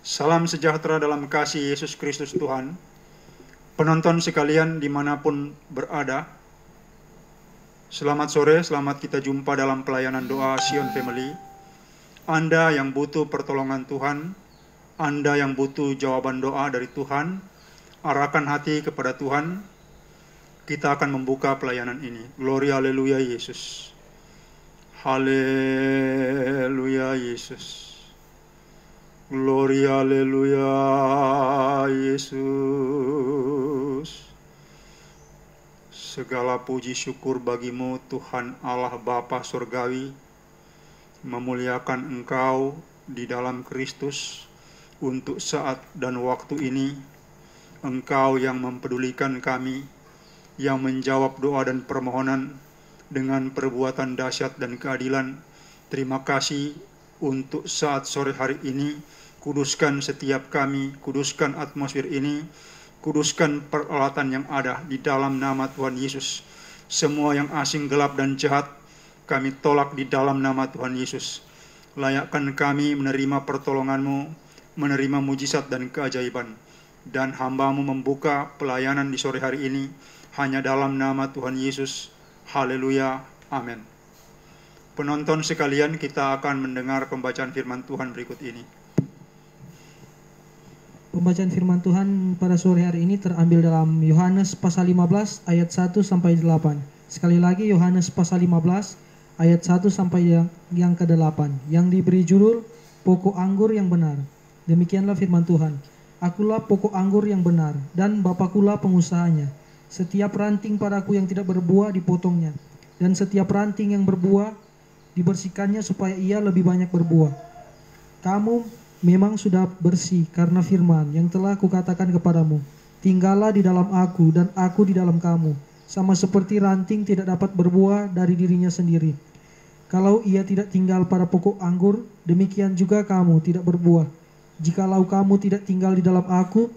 Salam sejahtera dalam kasih Yesus Kristus Tuhan. Penonton sekalian dimanapun berada, selamat sore, selamat kita jumpa dalam pelayanan doa Sion Family. Anda yang butuh pertolongan Tuhan, Anda yang butuh jawaban doa dari Tuhan, arahkan hati kepada Tuhan. Kita akan membuka pelayanan ini. Gloria haleluya Yesus. Haleluya Yesus. Gloria haleluya Yesus. Segala puji syukur bagimu Tuhan Allah Bapa Surgawi. Memuliakan Engkau di dalam Kristus untuk saat dan waktu ini. Engkau yang mempedulikan kami, yang menjawab doa dan permohonan dengan perbuatan dahsyat dan keadilan. Terima kasih untuk saat sore hari ini. Kuduskan setiap kami, kuduskan atmosfer ini, kuduskan peralatan yang ada di dalam nama Tuhan Yesus. Semua yang asing, gelap dan jahat kami tolak di dalam nama Tuhan Yesus. Layakkan kami menerima pertolongan-Mu, menerima mujizat dan keajaiban. Dan hamba-Mu membuka pelayanan di sore hari ini hanya dalam nama Tuhan Yesus. Haleluya, amin. Penonton sekalian, kita akan mendengar pembacaan firman Tuhan berikut ini. Pembacaan firman Tuhan pada sore hari ini terambil dalam Yohanes pasal 15 ayat 1 sampai 8. Sekali lagi Yohanes pasal 15 ayat 1 sampai yang ke-8 yang diberi judul Pokok Anggur yang Benar. Demikianlah firman Tuhan. Akulah pokok anggur yang benar dan Bapakulah pengusahanya. Setiap ranting padaku yang tidak berbuah dipotongnya, dan setiap ranting yang berbuah dibersihkannya supaya ia lebih banyak berbuah. Kamu memang sudah bersih karena firman yang telah kukatakan kepadamu. Tinggallah di dalam aku dan aku di dalam kamu. Sama seperti ranting tidak dapat berbuah dari dirinya sendiri kalau ia tidak tinggal pada pokok anggur, demikian juga kamu tidak berbuah jikalau kamu tidak tinggal di dalam aku.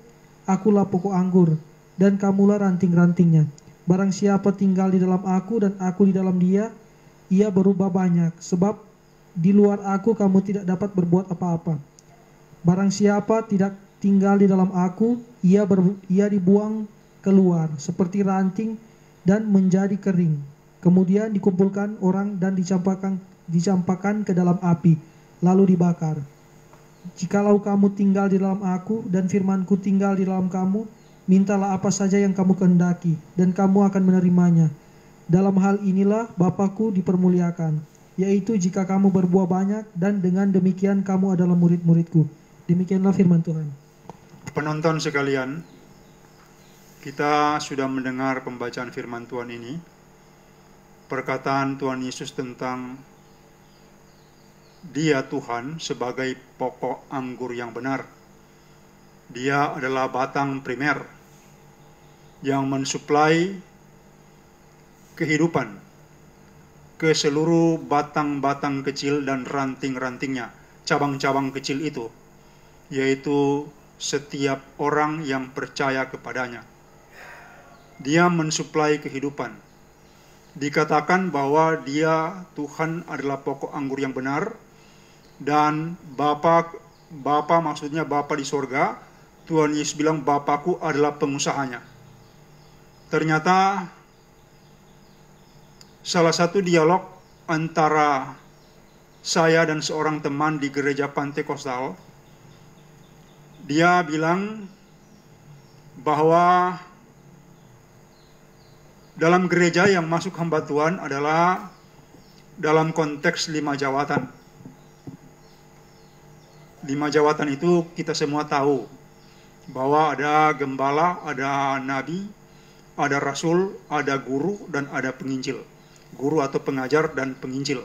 Akulah pokok anggur dan kamulah ranting-rantingnya. Barang siapa tinggal di dalam aku dan aku di dalam dia, ia berubah banyak, sebab di luar aku kamu tidak dapat berbuat apa-apa. Barang siapa tidak tinggal di dalam aku, ia dibuang keluar seperti ranting dan menjadi kering. Kemudian dikumpulkan orang dan dicampakkan ke dalam api, lalu dibakar. Jikalau kamu tinggal di dalam aku dan firmanku tinggal di dalam kamu, mintalah apa saja yang kamu kehendaki dan kamu akan menerimanya. Dalam hal inilah Bapakku dipermuliakan, yaitu jika kamu berbuah banyak, dan dengan demikian kamu adalah murid-muridku. Demikianlah firman Tuhan. Penonton sekalian, kita sudah mendengar pembacaan firman Tuhan ini. Perkataan Tuhan Yesus tentang Dia Tuhan sebagai pokok anggur yang benar. Dia adalah batang primer yang mensuplai kehidupan ke seluruh batang-batang kecil dan ranting-rantingnya, cabang-cabang kecil itu, yaitu setiap orang yang percaya kepadanya. Dia mensuplai kehidupan. Dikatakan bahwa Dia Tuhan adalah pokok anggur yang benar, dan Bapa maksudnya Bapa di sorga. Tuhan Yesus bilang Bapakku adalah pengusahanya. Ternyata salah satu dialog antara saya dan seorang teman di gereja Pantekostal, dia bilang bahwa dalam gereja yang masuk hamba Tuhan adalah dalam konteks 5 jawatan. 5 jawatan itu kita semua tahu, bahwa ada gembala, ada nabi, ada rasul, ada guru, dan ada penginjil. Guru atau pengajar dan penginjil.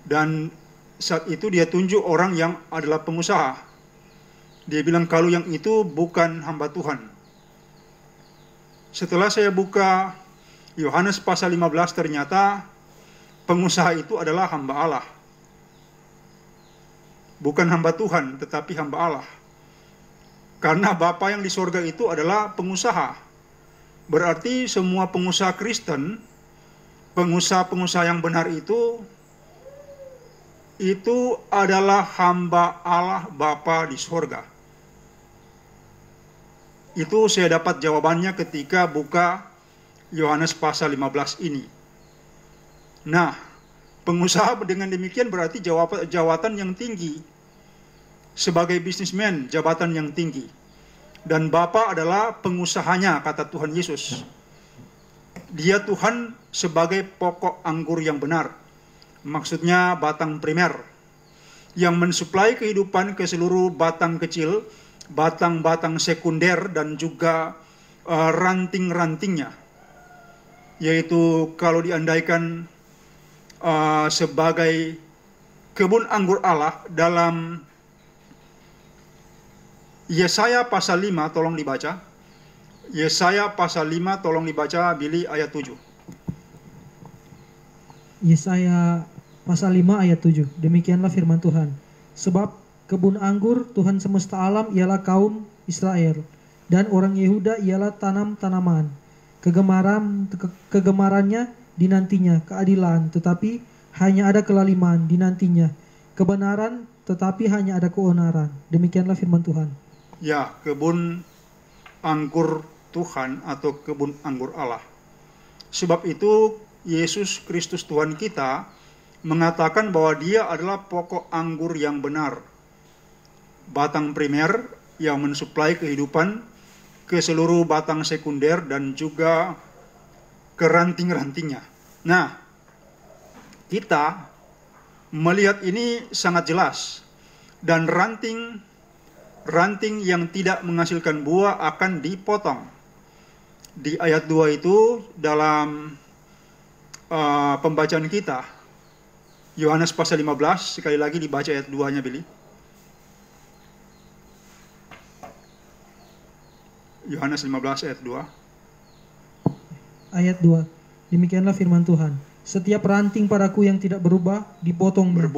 Dan saat itu dia tunjuk orang yang adalah pengusaha. Dia bilang kalau yang itu bukan hamba Tuhan. Setelah saya buka Yohanes pasal 15, ternyata pengusaha itu adalah hamba Allah. Bukan hamba Tuhan, tetapi hamba Allah. Karena Bapa yang di sorga itu adalah pengusaha. Berarti semua pengusaha Kristen, pengusaha-pengusaha yang benar itu itu adalah hamba Allah Bapa di sorga. Itu saya dapat jawabannya ketika buka Yohanes pasal 15 ini. Nah, pengusaha dengan demikian berarti jabatan yang tinggi. Sebagai bisnismen, jabatan yang tinggi. Dan Bapa adalah pengusahanya, kata Tuhan Yesus. Dia Tuhan sebagai pokok anggur yang benar. Maksudnya batang primer. Yang mensuplai kehidupan ke seluruh batang kecil, batang-batang sekunder, dan juga ranting-rantingnya. Yaitu kalau diandaikan sebagai kebun anggur Allah dalam Yesaya pasal 5, tolong dibaca. Yesaya pasal 5, tolong dibaca, Billy, ayat 7. Yesaya pasal 5 ayat 7. Demikianlah firman Tuhan. Sebab kebun anggur Tuhan semesta alam ialah kaum Israel, dan orang Yehuda ialah tanam-tanaman. Kegemarannya dinantinya keadilan, tetapi hanya ada kelaliman dinantinya. Kebenaran, tetapi hanya ada keonaran. Demikianlah firman Tuhan. Ya, kebun anggur Tuhan atau kebun anggur Allah. Sebab itu Yesus Kristus Tuhan kita mengatakan bahwa dia adalah pokok anggur yang benar. Batang primer yang mensuplai kehidupan ke seluruh batang sekunder dan juga ke ranting-rantingnya. Nah, kita melihat ini sangat jelas. Dan ranting yang tidak menghasilkan buah akan dipotong. Di ayat 2 itu dalam pembacaan kita, Yohanes pasal 15, sekali lagi dibaca ayat 2-nya, Billy. Yohanes 15 ayat 2. Ayat 2. Demikianlah firman Tuhan. Setiap ranting padaku yang tidak berubah, dipotongnya.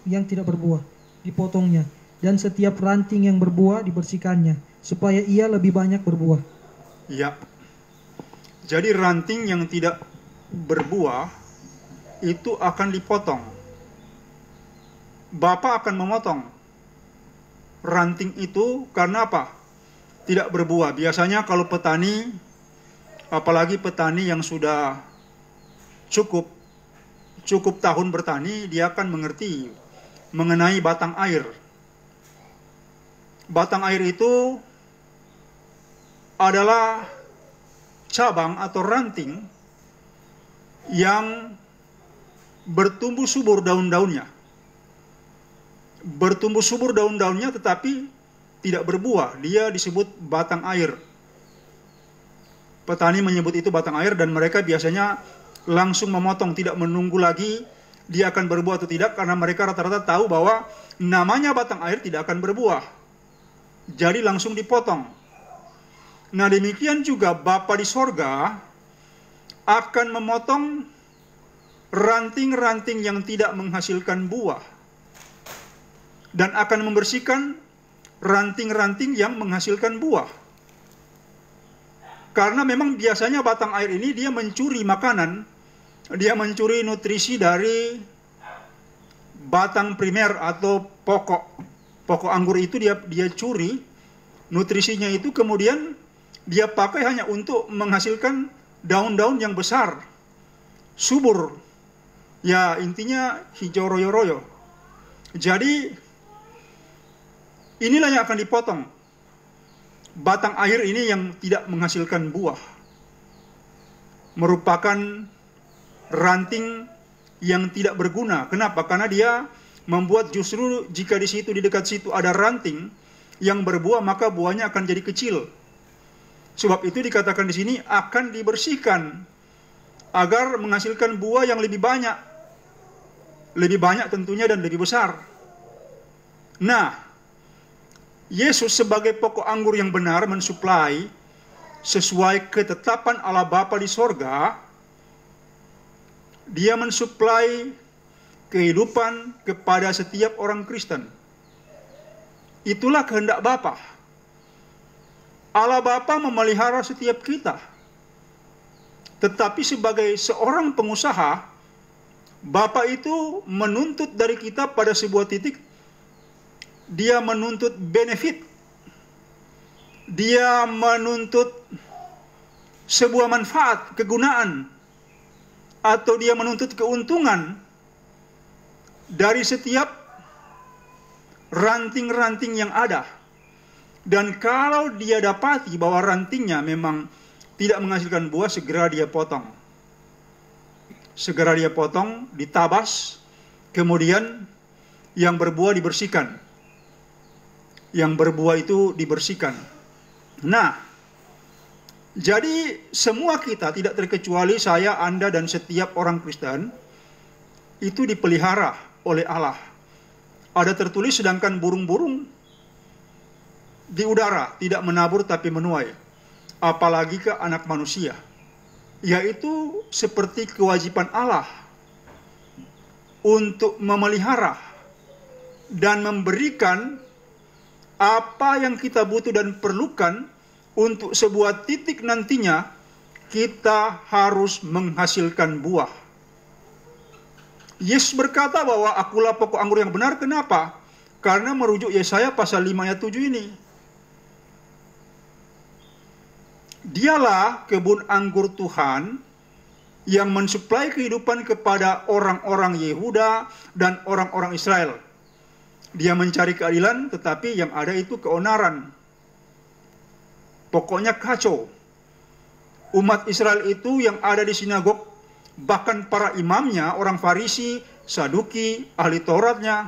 Yang tidak berbuah, dipotongnya. Dan setiap ranting yang berbuah dibersihkannya, supaya ia lebih banyak berbuah. Ya. Jadi ranting yang tidak berbuah itu akan dipotong. Bapa akan memotong ranting itu karena apa? Tidak berbuah. Biasanya kalau petani, apalagi petani yang sudah cukup tahun bertani, dia akan mengerti mengenai batang air. Batang air itu adalah cabang atau ranting yang bertumbuh subur daun-daunnya. Bertumbuh subur daun-daunnya tetapi tidak berbuah. Dia disebut batang air. Petani menyebut itu batang air dan mereka biasanya langsung memotong, tidak menunggu lagi dia akan berbuah atau tidak, karena mereka rata-rata tahu bahwa namanya batang air tidak akan berbuah. Jadi langsung dipotong. Nah, demikian juga Bapa di sorga akan memotong ranting-ranting yang tidak menghasilkan buah dan akan membersihkan ranting-ranting yang menghasilkan buah. Karena memang biasanya batang air ini dia mencuri makanan, dia mencuri nutrisi dari batang primer atau pokok anggur itu, dia curi nutrisinya itu, kemudian dia pakai hanya untuk menghasilkan daun-daun yang besar, subur. Ya, intinya hijau royo-royo. Jadi inilah yang akan dipotong. Batang air ini yang tidak menghasilkan buah merupakan ranting yang tidak berguna. Kenapa? Karena dia membuat justru jika di dekat situ ada ranting yang berbuah, maka buahnya akan jadi kecil. Sebab itu dikatakan di sini akan dibersihkan agar menghasilkan buah yang lebih banyak tentunya dan lebih besar. Nah, Yesus sebagai pokok anggur yang benar mensuplai sesuai ketetapan Allah Bapa di sorga. Dia mensuplai kehidupan kepada setiap orang Kristen. Itulah kehendak Bapa. Allah Bapa memelihara setiap kita. Tetapi sebagai seorang pengusaha, Bapa itu menuntut dari kita pada sebuah titik, dia menuntut benefit, dia menuntut sebuah manfaat, kegunaan, atau dia menuntut keuntungan dari setiap ranting-ranting yang ada. Dan kalau dia dapati bahwa rantingnya memang tidak menghasilkan buah, segera dia potong. Segera dia potong, ditabas, kemudian yang berbuah dibersihkan. Yang berbuah itu dibersihkan. Nah, jadi semua kita, tidak terkecuali saya, Anda, dan setiap orang Kristen, itu dipelihara oleh Allah. Ada tertulis, sedangkan burung-burung di udara tidak menabur tapi menuai, apalagi ke anak manusia. Yaitu seperti kewajiban Allah untuk memelihara dan memberikan apa yang kita butuh dan perlukan untuk sebuah titik nantinya kita harus menghasilkan buah. Yesus berkata bahwa akulah pokok anggur yang benar. Kenapa? Karena merujuk Yesaya pasal 5 ayat 7 ini. Dialah kebun anggur Tuhan yang mensuplai kehidupan kepada orang-orang Yehuda dan orang-orang Israel. Dia mencari keadilan, tetapi yang ada itu keonaran. Pokoknya kacau. Umat Israel itu yang ada di sinagog, bahkan para imamnya, orang Farisi, Saduki, ahli Tauratnya,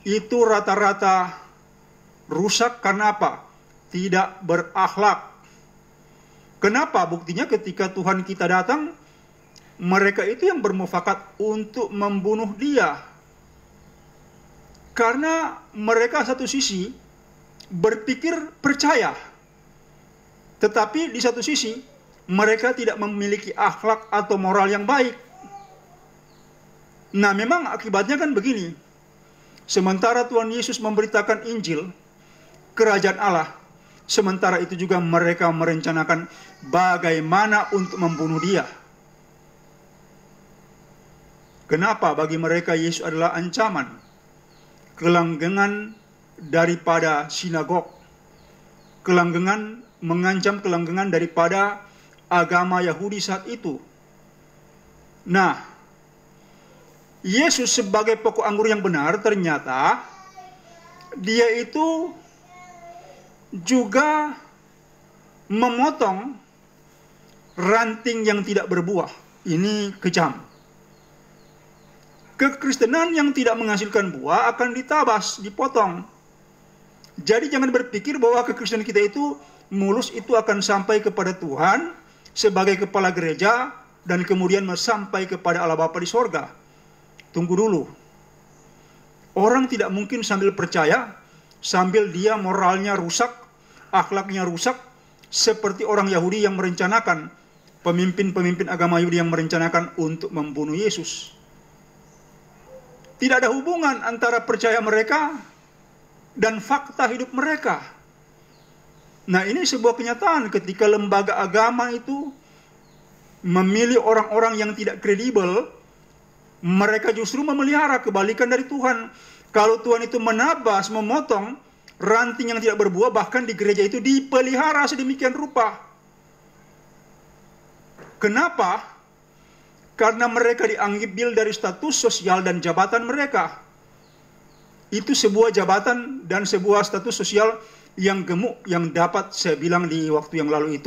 itu rata-rata rusak. Karena apa? Tidak berakhlak. Kenapa? Buktinya ketika Tuhan kita datang, mereka itu yang bermufakat untuk membunuh dia. Karena mereka satu sisi berpikir percaya, tetapi di satu sisi mereka tidak memiliki akhlak atau moral yang baik. Nah, memang akibatnya kan begini. Sementara Tuhan Yesus memberitakan Injil, kerajaan Allah, sementara itu juga mereka merencanakan bagaimana untuk membunuh dia. Kenapa? Bagi mereka Yesus adalah ancaman, kelanggengan daripada sinagog, kelanggengan, mengancam kelanggengan daripada agama Yahudi saat itu. Nah, Yesus sebagai pokok anggur yang benar, ternyata dia itu juga memotong ranting yang tidak berbuah. Ini kejam. Kekristenan yang tidak menghasilkan buah akan ditabas, dipotong. Jadi jangan berpikir bahwa kekristenan kita itu mulus, itu akan sampai kepada Tuhan sebagai kepala gereja dan kemudian sampai kepada Allah Bapa di sorga. Tunggu dulu. Orang tidak mungkin sambil percaya, sambil dia moralnya rusak, akhlaknya rusak, seperti orang Yahudi yang merencanakan, pemimpin-pemimpin agama Yahudi yang merencanakan untuk membunuh Yesus. Tidak ada hubungan antara percaya mereka dan fakta hidup mereka. Nah, ini sebuah kenyataan ketika lembaga agama itu memilih orang-orang yang tidak kredibel, mereka justru memelihara, kebalikan dari Tuhan. Kalau Tuhan itu menabas, memotong ranting yang tidak berbuah, bahkan di gereja itu dipelihara sedemikian rupa. Kenapa? Karena mereka diambil dari status sosial dan jabatan mereka. Itu sebuah jabatan dan sebuah status sosial yang gemuk, yang dapat saya bilang di waktu yang lalu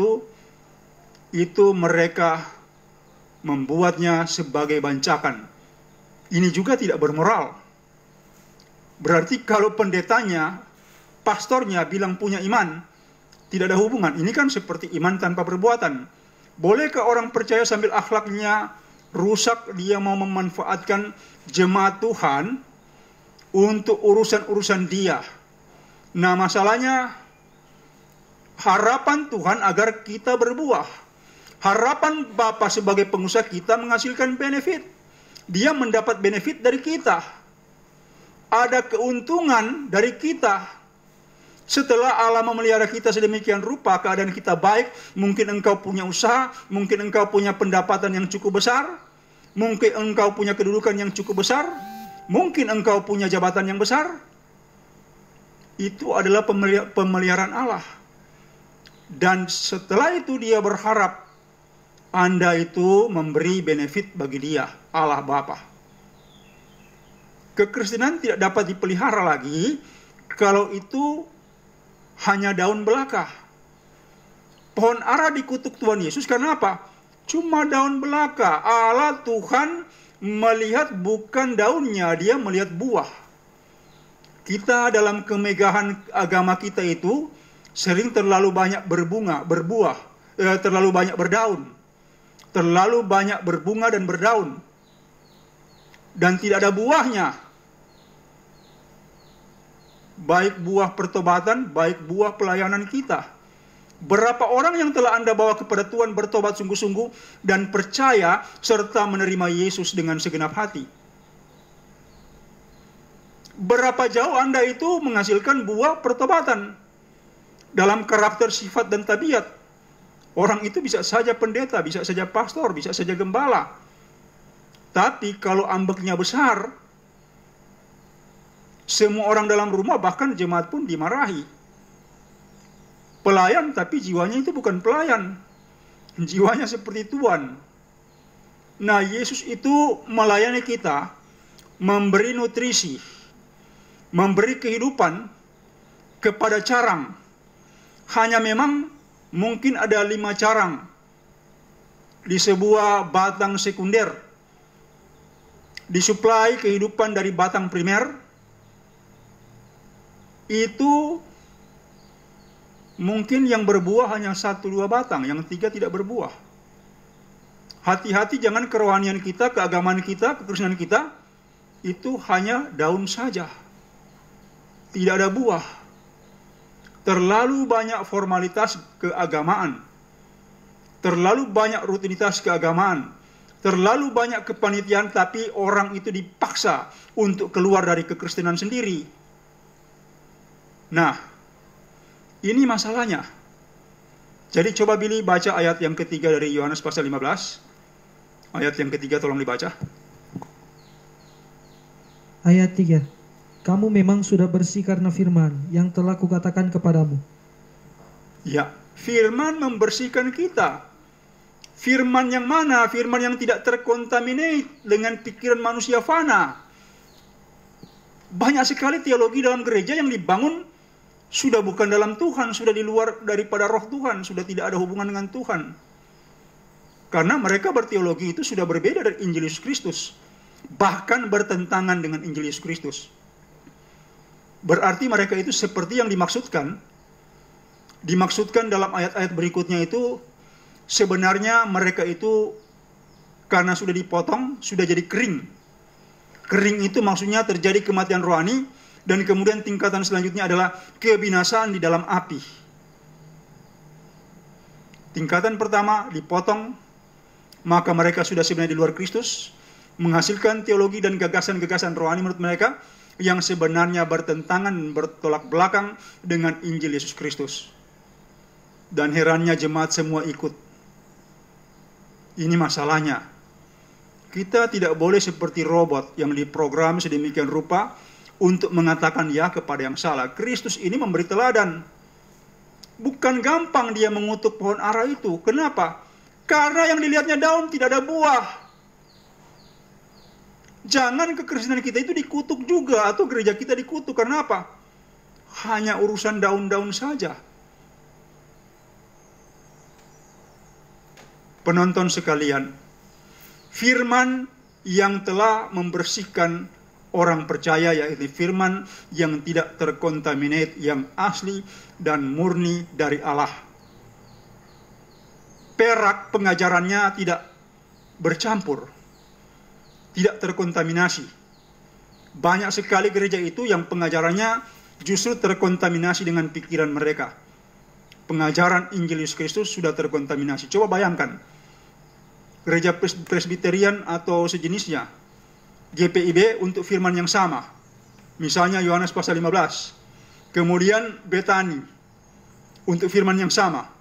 itu mereka membuatnya sebagai bancakan. Ini juga tidak bermoral. Berarti kalau pendetanya, pastornya bilang punya iman, tidak ada hubungan. Ini kan seperti iman tanpa perbuatan. Bolehkah orang percaya sambil akhlaknya rusak, dia mau memanfaatkan jemaat Tuhan untuk urusan-urusan dia? Nah, masalahnya harapan Tuhan agar kita berbuah. Harapan Bapa sebagai pengusaha kita menghasilkan benefit. Dia mendapat benefit dari kita. Ada keuntungan dari kita. Setelah Allah memelihara kita sedemikian rupa, keadaan kita baik, mungkin engkau punya usaha, mungkin engkau punya pendapatan yang cukup besar, Mungkin engkau punya kedudukan yang cukup besar, mungkin engkau punya jabatan yang besar. Itu adalah pemeliharaan Allah. Dan setelah itu dia berharap Anda itu memberi benefit bagi dia, Allah Bapa. Kekristenan tidak dapat dipelihara lagi kalau itu hanya daun belaka. Pohon ara dikutuk Tuhan Yesus karena apa? Cuma daun belaka. Allah Tuhan melihat bukan daunnya, dia melihat buah. Kita dalam kemegahan agama kita itu sering terlalu banyak berbuah, terlalu banyak berdaun. Terlalu banyak berbunga dan berdaun. Dan tidak ada buahnya. Baik buah pertobatan, baik buah pelayanan kita. Berapa orang yang telah Anda bawa kepada Tuhan bertobat sungguh-sungguh dan percaya serta menerima Yesus dengan segenap hati? Berapa jauh Anda itu menghasilkan buah pertobatan dalam karakter, sifat, dan tabiat? Orang itu bisa saja pendeta, bisa saja pastor, bisa saja gembala. Tapi kalau ambeknya besar, semua orang dalam rumah, bahkan jemaat pun dimarahi. Pelayan, tapi jiwanya itu bukan pelayan. Jiwanya seperti tuan. Nah, Yesus itu melayani kita, memberi nutrisi, memberi kehidupan kepada carang. Hanya memang mungkin ada 5 carang di sebuah batang sekunder. Disuplai kehidupan dari batang primer. Itu mungkin yang berbuah hanya 1-2 batang, yang 3 tidak berbuah. Hati-hati jangan kerohanian kita, keagamaan kita, kekristenan kita itu hanya daun saja. Tidak ada buah. Terlalu banyak formalitas keagamaan. Terlalu banyak rutinitas keagamaan. Terlalu banyak kepanitiaan, tapi orang itu dipaksa untuk keluar dari kekristenan sendiri. Nah, ini masalahnya. Jadi coba Billy baca ayat yang ketiga dari Yohanes pasal 15. Ayat yang ketiga tolong dibaca. Ayat 3. Kamu memang sudah bersih karena firman yang telah kukatakan kepadamu. Ya, firman membersihkan kita. Firman yang mana? Firman yang tidak terkontaminate dengan pikiran manusia fana. Banyak sekali teologi dalam gereja yang dibangun sudah bukan dalam Tuhan, sudah di luar daripada roh Tuhan, sudah tidak ada hubungan dengan Tuhan. Karena mereka berteologi itu sudah berbeda dari Injil Yesus Kristus. Bahkan bertentangan dengan Injil Yesus Kristus. Berarti mereka itu seperti yang dimaksudkan dalam ayat-ayat berikutnya itu, sebenarnya mereka itu karena sudah dipotong, sudah jadi kering. Kering itu maksudnya terjadi kematian rohani, dan kemudian tingkatan selanjutnya adalah kebinasaan di dalam api. Tingkatan pertama dipotong, maka mereka sudah sebenarnya di luar Kristus, menghasilkan teologi dan gagasan-gagasan rohani menurut mereka, yang sebenarnya bertentangan, bertolak belakang dengan Injil Yesus Kristus. Dan herannya jemaat semua ikut. Ini masalahnya. Kita tidak boleh seperti robot yang diprogram sedemikian rupa untuk mengatakan ya kepada yang salah. Kristus ini memberi teladan. Bukan gampang dia mengutuk pohon ara itu. Kenapa? Karena yang dilihatnya daun, tidak ada buah. Jangan kekristenan kita itu dikutuk juga, atau gereja kita dikutuk. Karena apa? Hanya urusan daun-daun saja. Penonton sekalian, firman yang telah membersihkan orang percaya, yaitu firman yang tidak terkontaminate, yang asli dan murni dari Allah. Perak pengajarannya tidak bercampur, tidak terkontaminasi. Banyak sekali gereja itu yang pengajarannya justru terkontaminasi dengan pikiran mereka. Pengajaran Injil Yesus Kristus sudah terkontaminasi. Coba bayangkan, gereja Presbyterian atau sejenisnya, GPIB untuk firman yang sama. Misalnya Yohanes pasal 15. Kemudian Betani untuk firman yang sama.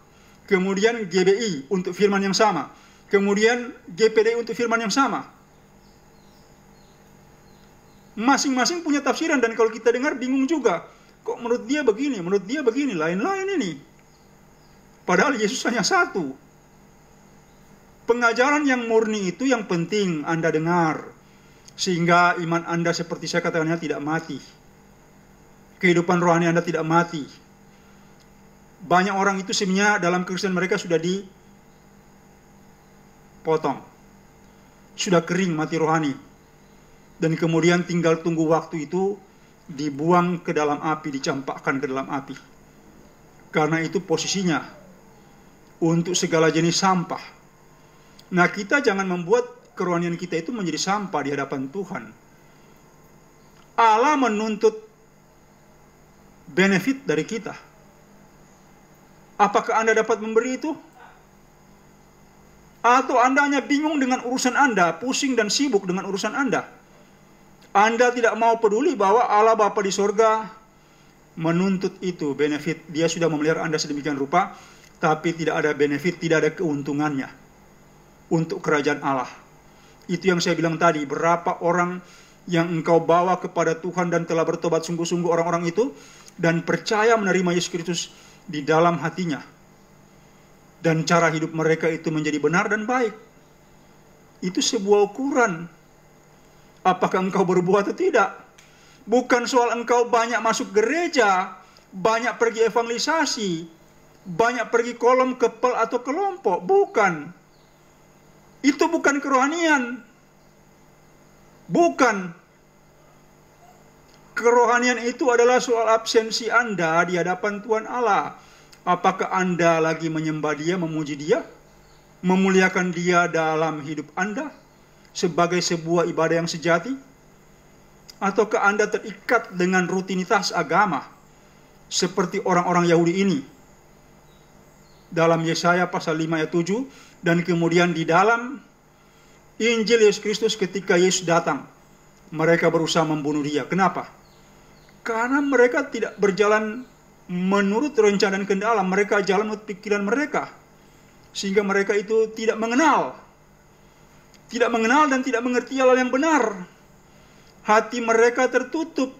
Kemudian GBI untuk firman yang sama. Kemudian GPD untuk firman yang sama. Masing-masing punya tafsiran, dan kalau kita dengar bingung juga. Kok menurut dia begini, lain-lain ini. Padahal Yesus hanya satu. Pengajaran yang murni itu yang penting Anda dengar. Sehingga iman Anda seperti saya katakannya tidak mati. Kehidupan rohani Anda tidak mati. Banyak orang itu sebenarnya dalam Kristen mereka sudah dipotong. Sudah kering mati rohani. Dan kemudian tinggal tunggu waktu itu dibuang ke dalam api, dicampakkan ke dalam api. Karena itu posisinya untuk segala jenis sampah. Nah, kita jangan membuat kerohanian kita itu menjadi sampah di hadapan Tuhan. Allah menuntut benefit dari kita. Apakah Anda dapat memberi itu? Atau Anda hanya bingung dengan urusan Anda, pusing dan sibuk dengan urusan Anda? Anda tidak mau peduli bahwa Allah Bapa di sorga menuntut itu benefit. Dia sudah memelihara Anda sedemikian rupa, tapi tidak ada benefit, tidak ada keuntungannya untuk kerajaan Allah. Itu yang saya bilang tadi, berapa orang yang engkau bawa kepada Tuhan dan telah bertobat sungguh-sungguh orang-orang itu, dan percaya menerima Yesus Kristus di dalam hatinya. Dan cara hidup mereka itu menjadi benar dan baik. Itu sebuah ukuran. Apakah engkau berbuat atau tidak? Bukan soal engkau banyak masuk gereja, banyak pergi evangelisasi, banyak pergi kolom, kepel, atau kelompok. Bukan. Itu bukan kerohanian. Bukan. Kerohanian itu adalah soal absensi Anda di hadapan Tuhan Allah. Apakah Anda lagi menyembah Dia, memuji Dia, memuliakan Dia dalam hidup Anda sebagai sebuah ibadah yang sejati? Ataukah Anda terikat dengan rutinitas agama seperti orang-orang Yahudi ini? Dalam Yesaya pasal 5 ayat 7, dan kemudian di dalam Injil Yesus Kristus ketika Yesus datang, mereka berusaha membunuh Dia. Kenapa? Karena mereka tidak berjalan menurut rencana dan kehendak Allah. Mereka jalan menurut pikiran mereka, sehingga mereka itu tidak mengenal dan tidak mengerti Allah yang benar. Hati mereka tertutup.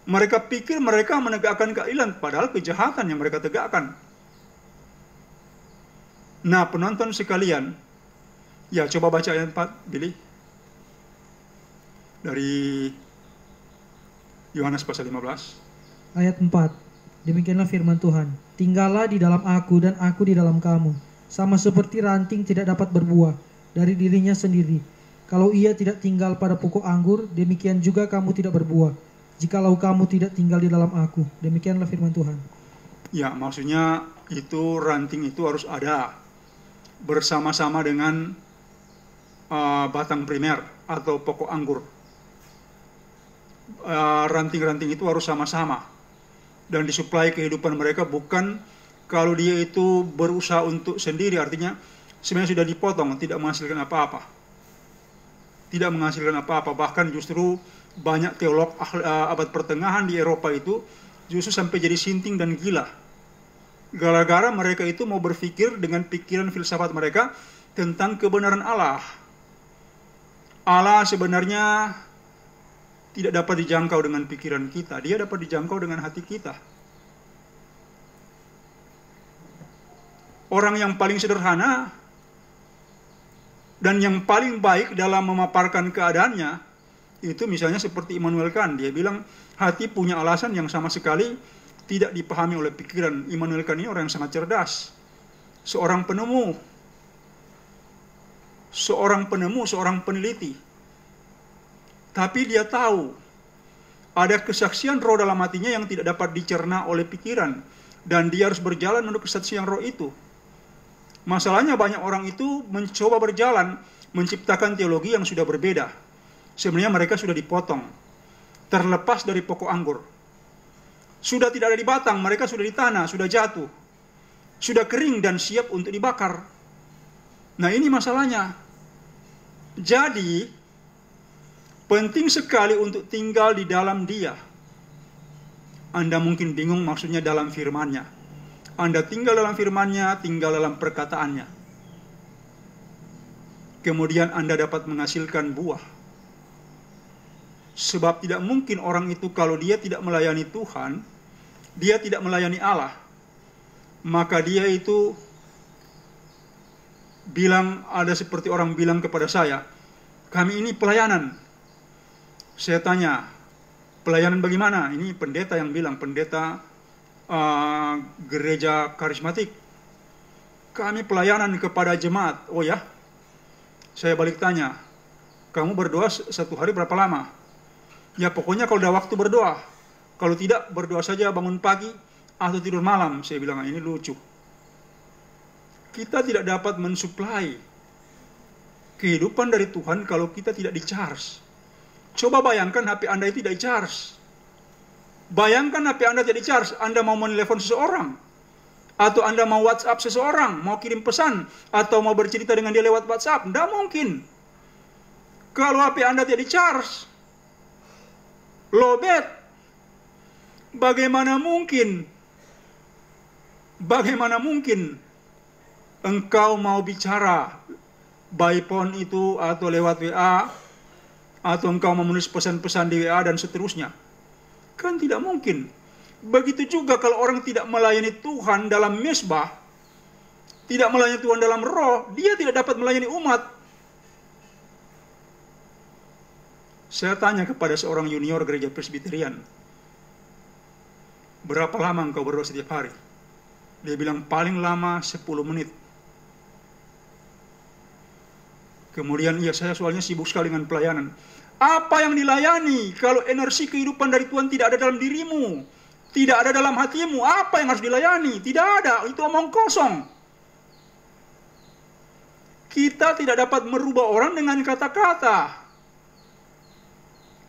Mereka pikir mereka menegakkan keadilan, padahal kejahatan yang mereka tegakkan. Nah, penonton sekalian, ya coba baca ayat 4, Billy. Dari Yohanes pasal 15. Ayat 4. Demikianlah firman Tuhan. Tinggallah di dalam aku dan aku di dalam kamu. Sama seperti ranting tidak dapat berbuah dari dirinya sendiri. Kalau ia tidak tinggal pada pokok anggur, demikian juga kamu tidak berbuah. Jikalau kamu tidak tinggal di dalam aku. Demikianlah firman Tuhan. Ya, maksudnya itu ranting itu harus ada bersama-sama dengan batang primer atau pokok anggur. Ranting-ranting itu harus sama-sama dan disuplai kehidupan mereka, bukan kalau dia itu berusaha untuk sendiri, artinya sebenarnya sudah dipotong, tidak menghasilkan apa-apa. Tidak menghasilkan apa-apa, bahkan justru banyak teolog abad pertengahan di Eropa itu justru sampai jadi sinting dan gila. Gara-gara mereka itu mau berpikir dengan pikiran filsafat mereka tentang kebenaran Allah. Allah sebenarnya tidak dapat dijangkau dengan pikiran kita, Dia dapat dijangkau dengan hati kita. Orang yang paling sederhana dan yang paling baik dalam memaparkan keadaannya itu misalnya seperti Immanuel Kant. Dia bilang hati punya alasan yang sama sekali tidak dipahami oleh pikiran. Immanuel Kant ini orang yang sangat cerdas, seorang penemu, seorang peneliti. Tapi dia tahu ada kesaksian roh dalam hatinya yang tidak dapat dicerna oleh pikiran, dan dia harus berjalan menurut kesaksian roh itu. Masalahnya banyak orang itu mencoba berjalan menciptakan teologi yang sudah berbeda. Sebenarnya mereka sudah dipotong, terlepas dari pokok anggur. Sudah tidak ada di batang, mereka sudah di tanah, sudah jatuh, sudah kering dan siap untuk dibakar. Nah, ini masalahnya. Jadi penting sekali untuk tinggal di dalam Dia. Anda mungkin bingung maksudnya dalam firman-Nya. Anda tinggal dalam firman-Nya, tinggal dalam perkataannya. Kemudian Anda dapat menghasilkan buah. Sebab tidak mungkin orang itu kalau dia tidak melayani Tuhan, dia tidak melayani Allah, maka dia itu bilang, ada seperti orang bilang kepada saya, kami ini pelayanan. Saya tanya, pelayanan bagaimana? Ini pendeta yang bilang, pendeta gereja karismatik. Kami pelayanan kepada jemaat. Oh ya? Saya balik tanya, kamu berdoa satu hari berapa lama? Ya pokoknya kalau udah waktu berdoa. Kalau tidak, berdoa saja bangun pagi atau tidur malam. Saya bilang, ini lucu. Kita tidak dapat mensuplai kehidupan dari Tuhan kalau kita tidak di-charge. Coba bayangkan HP Anda itu tidak di-charge. Bayangkan HP Anda tidak di-charge. Anda mau menelepon seseorang, atau Anda mau WhatsApp seseorang, mau kirim pesan, atau mau bercerita dengan dia lewat WhatsApp. Tidak mungkin. Kalau HP Anda tidak di-charge, lowbat. Bagaimana mungkin engkau mau bicara by phone itu, atau lewat WA, atau engkau mau menulis pesan-pesan di WA dan seterusnya? Kan tidak mungkin. Begitu juga kalau orang tidak melayani Tuhan dalam mesbah, tidak melayani Tuhan dalam roh, dia tidak dapat melayani umat. Saya tanya kepada seorang junior gereja Presbyterian, berapa lama engkau berdoa setiap hari? Dia bilang paling lama 10 menit. Kemudian, iya saya soalnya sibuk sekali dengan pelayanan. Apa yang dilayani kalau energi kehidupan dari Tuhan tidak ada dalam dirimu, tidak ada dalam hatimu? Apa yang harus dilayani? Tidak ada, itu omong kosong. Kita tidak dapat merubah orang dengan kata-kata.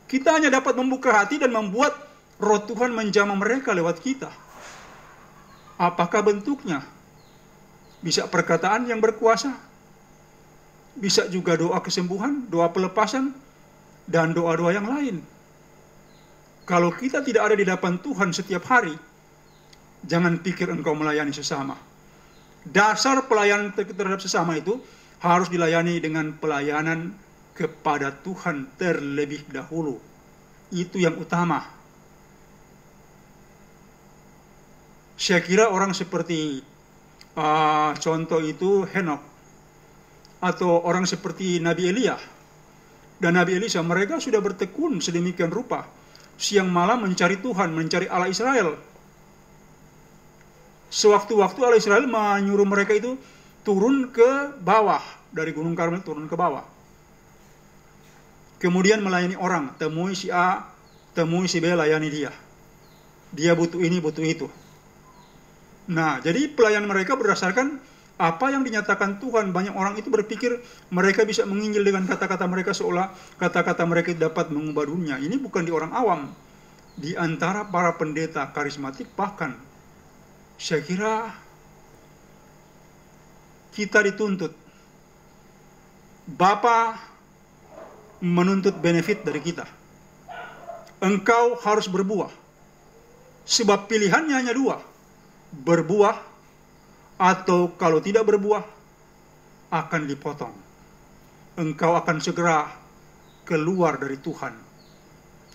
Kita hanya dapat membuka hati dan membuat roh Tuhan menjamah mereka lewat kita. Apakah bentuknya? Bisa perkataan yang berkuasa, bisa juga doa kesembuhan, doa pelepasan, dan doa-doa yang lain. Kalau kita tidak ada di hadapan Tuhan setiap hari, jangan pikir engkau melayani sesama. Dasar pelayanan terhadap sesama itu harus dilayani dengan pelayanan kepada Tuhan terlebih dahulu. Itu yang utama. Saya kira orang seperti contoh itu Henok, atau orang seperti Nabi Elia dan Nabi Elisa, mereka sudah bertekun sedemikian rupa, siang malam mencari Tuhan, mencari Allah Israel. Sewaktu-waktu Allah Israel menyuruh mereka itu turun ke bawah, dari Gunung Karmel turun ke bawah. Kemudian melayani orang, temui si A, temui si B, layani dia. Dia butuh ini, butuh itu. Nah, jadi pelayanan mereka berdasarkan apa yang dinyatakan Tuhan. Banyak orang itu berpikir mereka bisa menginjil dengan kata-kata mereka, seolah kata-kata mereka dapat mengubah dunia. Ini bukan di orang awam. Di antara para pendeta karismatik bahkan. Saya kira kita dituntut. Bapa menuntut benefit dari kita. Engkau harus berbuah. Sebab pilihannya hanya dua. Berbuah, atau kalau tidak berbuah, akan dipotong. Engkau akan segera keluar dari Tuhan.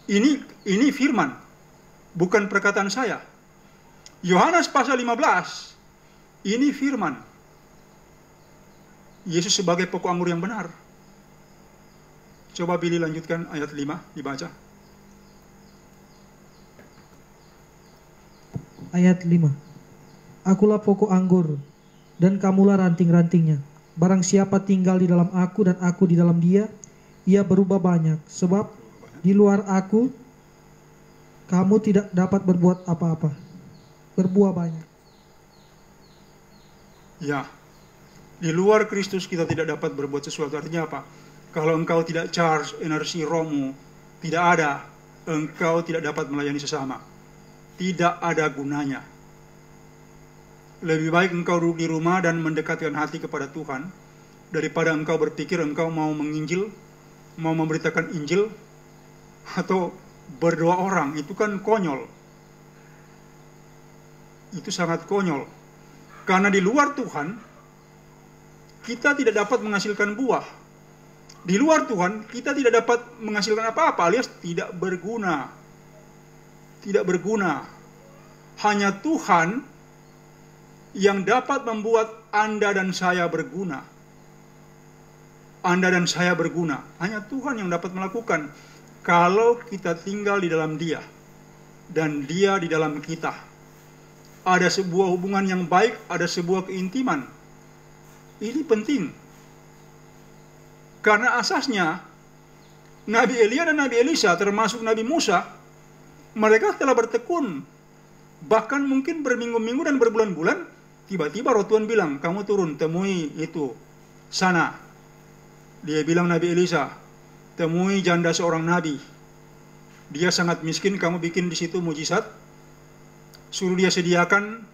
Ini firman, bukan perkataan saya. Yohanes pasal 15, ini firman. Yesus sebagai pokok anggur yang benar. Coba Billy lanjutkan ayat 5, dibaca. Ayat 5. Akulah pokok anggur, dan kamulah ranting-rantingnya. Barang siapa tinggal di dalam aku dan aku di dalam dia, ia berubah banyak. Sebab di luar aku, kamu tidak dapat berbuat apa-apa. Berbuah banyak. Ya, di luar Kristus kita tidak dapat berbuat sesuatu. Artinya apa? Kalau engkau tidak charge energi rohmu, tidak ada, engkau tidak dapat melayani sesama. Tidak ada gunanya. Lebih baik engkau duduk di rumah dan mendekatkan hati kepada Tuhan, daripada engkau berpikir engkau mau menginjil, mau memberitakan Injil, atau berdoa orang. Itu kan konyol. Itu sangat konyol. Karena di luar Tuhan, kita tidak dapat menghasilkan buah. Di luar Tuhan, kita tidak dapat menghasilkan apa-apa, alias tidak berguna. Tidak berguna. Hanya Tuhan yang dapat membuat Anda dan saya berguna. Anda dan saya berguna. Hanya Tuhan yang dapat melakukan. Kalau kita tinggal di dalam Dia, dan Dia di dalam kita. Ada sebuah hubungan yang baik, ada sebuah keintiman. Ini penting. Karena asasnya, Nabi Elia dan Nabi Elisa, termasuk Nabi Musa, mereka telah bertekun. Bahkan mungkin berminggu-minggu dan berbulan-bulan, tiba-tiba roh Tuhan bilang, kamu turun, temui itu, sana. Dia bilang Nabi Elisa, temui janda seorang nabi. Dia sangat miskin, kamu bikin di situ mujizat. Suruh dia sediakan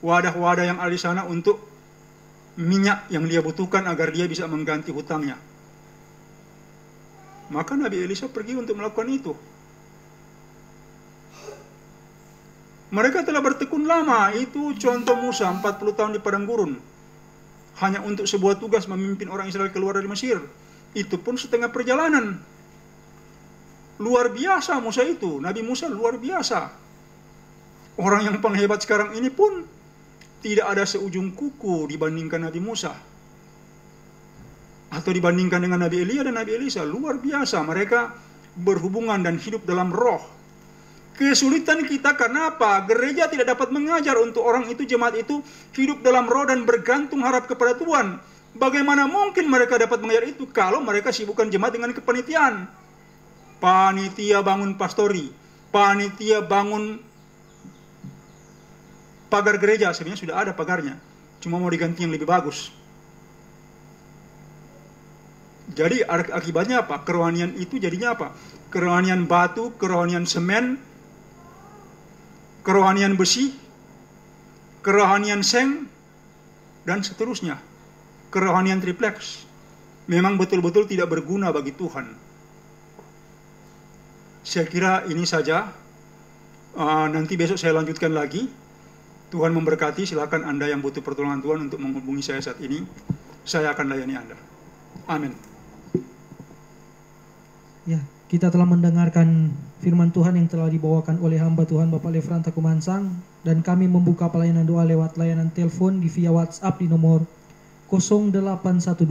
wadah-wadah yang ada di sana untuk minyak yang dia butuhkan agar dia bisa mengganti hutangnya. Maka Nabi Elisa pergi untuk melakukan itu. Mereka telah bertekun lama. Itu contoh Musa 40 tahun di padang gurun. Hanya untuk sebuah tugas memimpin orang Israel keluar dari Mesir. Itu pun setengah perjalanan. Luar biasa Musa itu. Nabi Musa luar biasa. Orang yang paling hebat sekarang ini pun tidak ada seujung kuku dibandingkan Nabi Musa. Atau dibandingkan dengan Nabi Elia dan Nabi Elisa. Luar biasa. Mereka berhubungan dan hidup dalam roh. Kesulitan kita karena apa? Gereja tidak dapat mengajar untuk orang itu, jemaat itu hidup dalam roh dan bergantung harap kepada Tuhan. Bagaimana mungkin mereka dapat mengajar itu kalau mereka sibukkan jemaat dengan kepanitiaan? Panitia bangun pastori, panitia bangun pagar gereja, sebenarnya sudah ada pagarnya, cuma mau diganti yang lebih bagus. Jadi akibatnya apa? Kerohanian itu jadinya apa? Kerohanian batu, kerohanian semen, kerohanian besi, kerohanian seng, dan seterusnya. Kerohanian triplex. Memang betul-betul tidak berguna bagi Tuhan. Saya kira ini saja. Nanti besok saya lanjutkan lagi. Tuhan memberkati. Silakan Anda yang butuh pertolongan Tuhan untuk menghubungi saya saat ini. Saya akan layani Anda. Amin. Ya, kita telah mendengarkan firman Tuhan yang telah dibawakan oleh hamba Tuhan Bapak Lefran Takumansang, dan kami membuka pelayanan doa lewat layanan telepon via WhatsApp di nomor 0812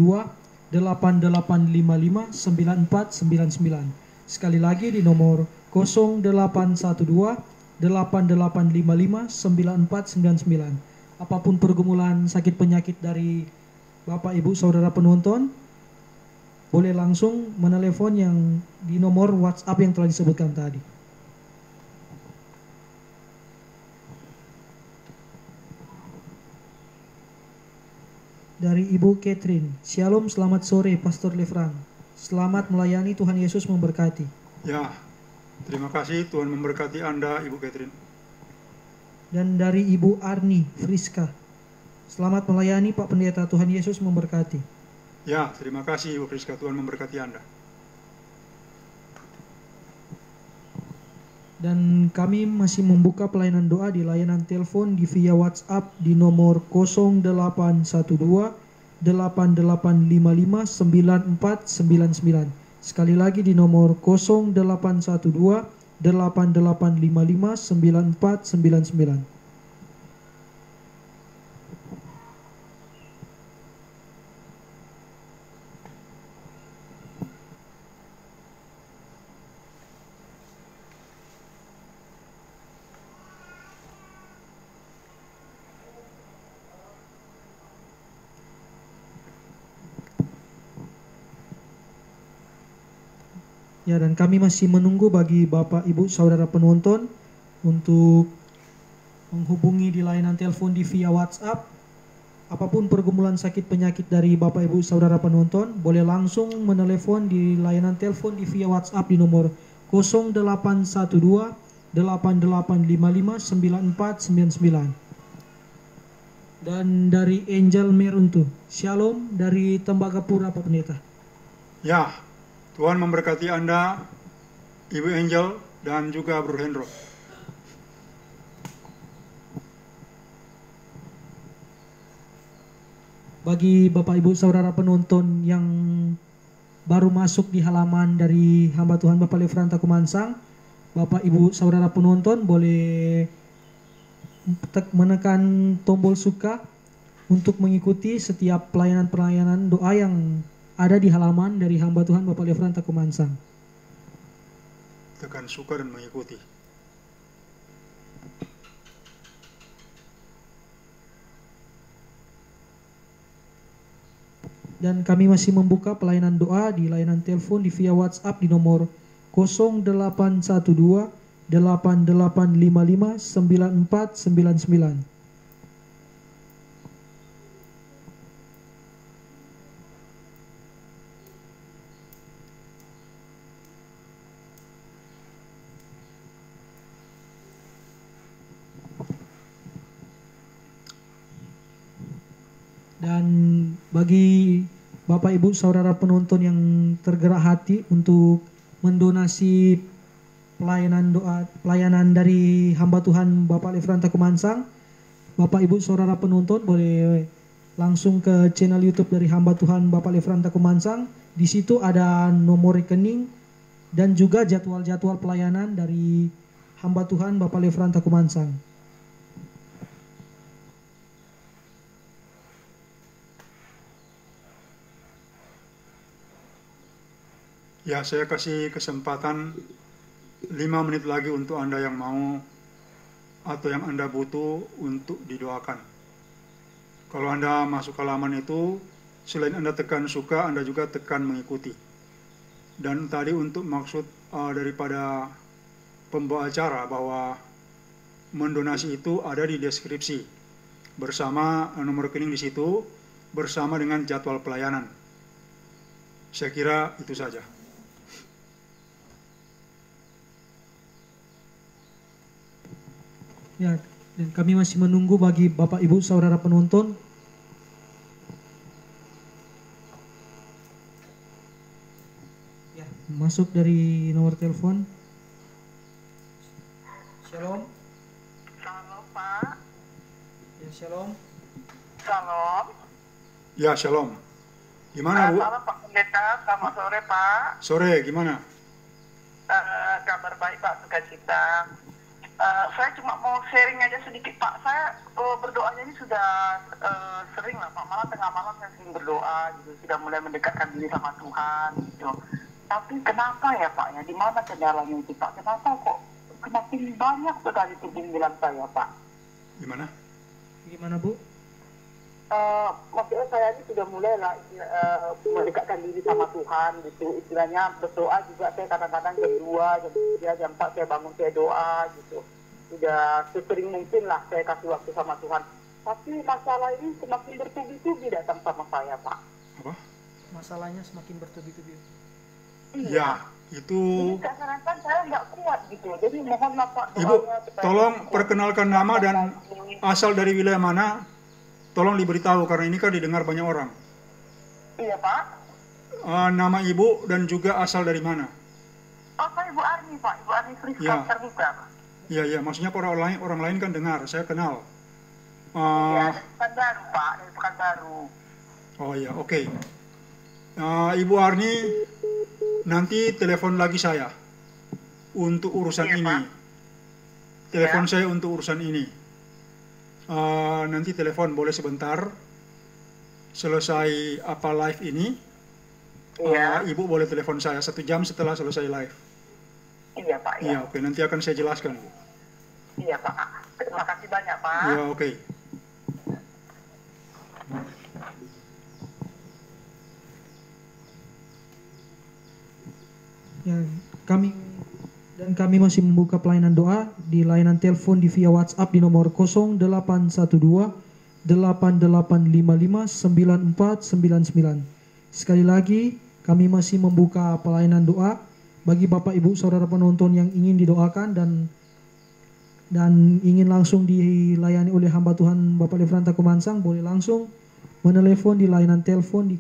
8855 9499. Sekali lagi di nomor 0812 8855 9499. Apapun pergumulan sakit penyakit dari Bapak Ibu Saudara penonton, boleh langsung menelepon yang di nomor WhatsApp yang telah disebutkan tadi. Dari Ibu Catherine, Shalom, selamat sore Pastor Lefran. Selamat melayani, Tuhan Yesus memberkati. Ya, terima kasih, Tuhan memberkati Anda Ibu Catherine. Dan dari Ibu Arni Friska, selamat melayani Pak Pendeta, Tuhan Yesus memberkati. Ya, terima kasih Ibu Friska, Tuhan memberkati Anda. Dan kami masih membuka pelayanan doa di layanan telepon di via WhatsApp di nomor 0812 8855 9499. Sekali lagi di nomor 0812 8855 9499. Ya, dan kami masih menunggu bagi Bapak Ibu Saudara penonton untuk menghubungi di layanan telepon di via WhatsApp. Apapun pergumulan sakit penyakit dari Bapak Ibu Saudara penonton, boleh langsung menelepon di layanan telepon di via WhatsApp di nomor 0812 8855 9499. Dan dari Angel Meruntu, Shalom dari Tembagapura Pak Pendeta. Ya, Tuhan memberkati Anda, Ibu Angel, dan juga Bro Hendro. Bagi Bapak Ibu Saudara penonton yang baru masuk di halaman dari hamba Tuhan Bapak Lefranta Kumansang, Bapak Ibu Saudara penonton boleh menekan tombol suka untuk mengikuti setiap pelayanan-pelayanan doa yang ada di halaman dari hamba Tuhan Bapak Lefranta Kumansang. Tekan suka dan mengikuti. Dan kami masih membuka pelayanan doa di layanan telepon di via WhatsApp di nomor 0812 8855 9499. Dan bagi Bapak Ibu Saudara penonton yang tergerak hati untuk mendonasi pelayanan dari hamba Tuhan Bapak Lefranta Kumansang, Bapak Ibu Saudara penonton boleh langsung ke channel YouTube dari hamba Tuhan Bapak Lefranta Kumansang. Di situ ada nomor rekening dan juga jadwal-jadwal pelayanan dari hamba Tuhan Bapak Lefranta Kumansang. Ya, saya kasih kesempatan 5 menit lagi untuk Anda yang mau atau yang Anda butuh untuk didoakan. Kalau Anda masuk halaman itu, selain Anda tekan suka, Anda juga tekan mengikuti. Dan tadi untuk maksud daripada pembawa acara bahwa mendonasi itu ada di deskripsi bersama nomor rekening di situ bersama dengan jadwal pelayanan. Saya kira itu saja. Ya, dan kami masih menunggu bagi Bapak Ibu Saudara penonton ya, masuk dari nomor telepon. Shalom. Shalom, Pak. Ya, shalom. Shalom. Ya, shalom. Gimana, Bu? Shalom, Pak Pendeta. Selamat sore, Pak. Sore, gimana? Kabar baik, Pak. Sukacita. Saya cuma mau sharing aja sedikit, Pak. Saya berdoanya ini sudah sering lah, Pak. Malah tengah malam saya sering berdoa, gitu. Sudah mulai mendekatkan diri sama Tuhan, gitu. Tapi kenapa ya, Pak? Ya, di mana kendalanya itu, Pak? Kenapa kok semakin banyak sekali kebingungan saya, Pak? Gimana? Gimana, Bu? Maksudnya saya ini sudah mulai lah mendekatkan diri sama Tuhan gitu, istilahnya berdoa juga saya kadang-kadang jam 2, jam 3, jam 4 saya bangun saya doa gitu, sudah sesering mungkin lah saya kasih waktu sama Tuhan, tapi masalah ini semakin bertubi-tubi datang sama saya, Pak. Apa? Masalahnya semakin bertubi-tubi. Ya, itu... Jadi kadang-kadang saya nggak kuat gitu, jadi mohonlah Pak Ibu, doanya supaya tolong kuat. perkenalkan nama dan asal dari wilayah mana. Tolong diberitahu karena ini kan didengar banyak orang. Iya, Pak. Nama Ibu dan juga asal dari mana. Oh, saya Ibu Arni, Pak. Ibu Arni Friska, Ya. Terbuka. Iya, maksudnya orang lain kan dengar, saya kenal. Iya, dari Pekanbaru, Pak. Dari Pekanbaru. Oh iya, oke. Ibu Arni, nanti telepon lagi saya untuk urusan Iya, ini. Pak. Telepon Ya. saya untuk urusan ini. Nanti telepon boleh sebentar. Selesai apa live ini, Iya. Ibu boleh telepon saya 1 jam setelah selesai live. Iya, Pak. Iya, oke. Nanti akan saya jelaskan, Bu. Iya, Pak. Terima kasih banyak, Pak. Iya, oke. Ya, kami masih membuka pelayanan doa di layanan telepon di via WhatsApp di nomor 0812 8855 9499. Sekali lagi, kami masih membuka pelayanan doa bagi Bapak Ibu Saudara penonton yang ingin didoakan dan ingin langsung dilayani oleh hamba Tuhan Bapak Lefranta Kumansang, boleh langsung menelepon di layanan telepon di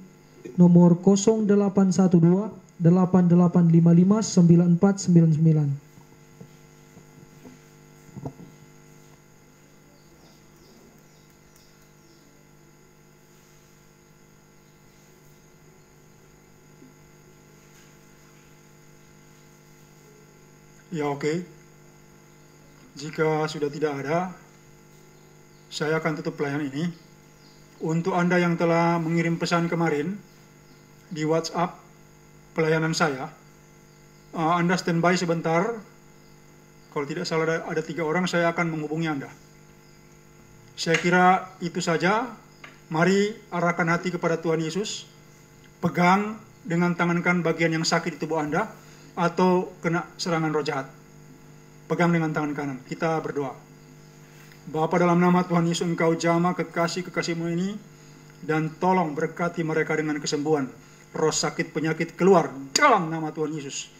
nomor 0812 8855 9499. Ya oke. Jika sudah tidak ada, saya akan tutup pelayanan ini. Untuk Anda yang telah mengirim pesan kemarin di WhatsApp pelayanan saya, Anda standby sebentar. Kalau tidak salah ada 3 orang, saya akan menghubungi Anda. Saya kira itu saja. Mari arahkan hati kepada Tuhan Yesus. Pegang dengan tangan kanan bagian yang sakit di tubuh Anda atau kena serangan roh jahat. Pegang dengan tangan kanan. Kita berdoa. Bapa, dalam nama Tuhan Yesus, Engkau jamah kekasih-kekasih-Mu ini, dan tolong berkati mereka dengan kesembuhan. Roh sakit penyakit keluar dalam nama Tuhan Yesus.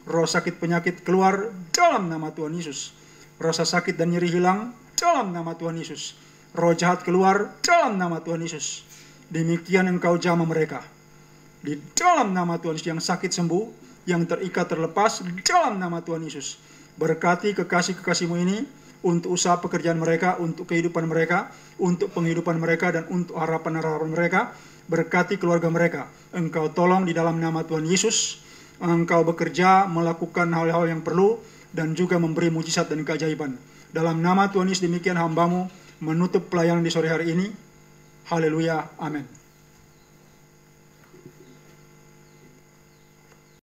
Roh sakit penyakit keluar dalam nama Tuhan Yesus. Rasa sakit dan nyeri hilang dalam nama Tuhan Yesus. Roh jahat keluar dalam nama Tuhan Yesus. Demikian Engkau jamah mereka. Di dalam nama Tuhan Yesus, yang sakit sembuh, yang terikat terlepas dalam nama Tuhan Yesus. Berkati kekasih-kekasih-Mu ini untuk usaha pekerjaan mereka, untuk kehidupan mereka, untuk penghidupan mereka, dan untuk harapan-harapan mereka. Berkati keluarga mereka. Engkau tolong di dalam nama Tuhan Yesus. Engkau bekerja, melakukan hal-hal yang perlu, dan juga memberi mujizat dan keajaiban. Dalam nama Tuhan Yesus, demikian hamba-Mu menutup pelayanan di sore hari ini. Haleluya, amin.